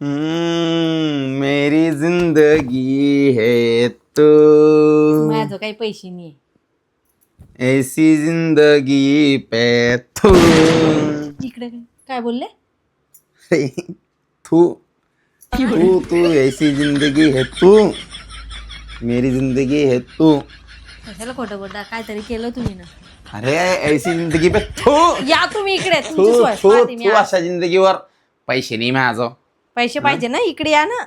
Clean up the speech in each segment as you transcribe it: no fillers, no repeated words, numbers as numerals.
मेरी जिंदगी है तू, माझं काही पैसे नाही. ऐसी जिंदगी पे तू. इकडे काय बोलले? तू तू तू ऐसी जिंदगी है तू, मेरी जिंदगी है तू. कशाला खोटं बोलता? काहीतरी केलं तुम्ही ना. अरे ऐसी जिंदगी पे तू या तुम्ही इकडे. तू तुमची सोय तू पाहते मी तू आज. अशा जिंदगीवर पैसे नाही माझं. पैसे पाहिजे ना, इकडे या ना.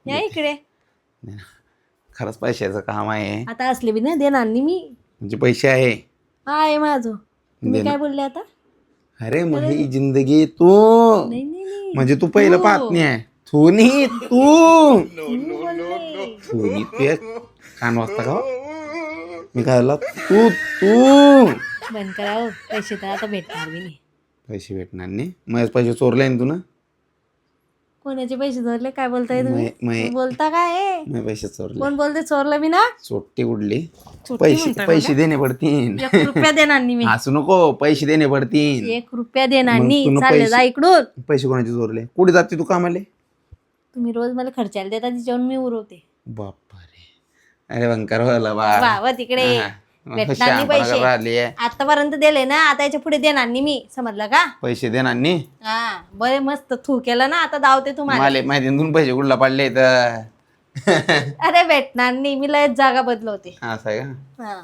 या इकडे. खरंच पैशाचं काम आहे. आता असले बी ना देणार नाही मी. म्हणजे पैसे आहे. आहे माझं. तुम्ही दे काय ना. बोलले आता? अरे मग ही जिंदगी तू, नाही नाही नाही. म्हणजे तू पहिलं तू. पाहत आहे. तू नाही तू तुम्ही बोलले. तू नाही ते कान वाजता का हो? मी काय झालं? तू तू बंद करा हो. पैसे तर आता भेटणार बी नाही. पैसे भेटणार नाही. माझे पैसे चोरले ना तू ना. कोणाचे पैसे धरले? काय बोलताय तुम्ही? मै बोलता काय? मैं पैसे चोरले. कोण बोलते चोरलं मी ना? चोट्टी उडली. चोट्टी पैसे म्हणताय पैसे देणे पडतील. 1 रुपया देणार नाही मी. हसू नको. पैसे देणे पडतील. 1 रुपया देणार मग नाही. तुला चालले पैसे- जा इकडून. पैसे कोणाचे चोरले? कुठे जाते तू कामाले? तुम्ही रोज मला खर्चायला देता, तिच्यावर मी उरवते. बापरे. अरे वंकर व्हायला बा. वा तिकडे भेटणार नाही पैसे. राहिली आहे. आतापर्यंत दिले ना, आता याच्या पुढे देणार नाही मी. समजलं का? पैसे देणार नाही. हा बरे मस्त थू केलं ना. आता धावते तुम्हाला. मला माहिती आहे, तुम्ही पैसे कुठला पडले तर अरे भेटणार नाही. मी लयच जागा बदलवते. असं आहे का? हा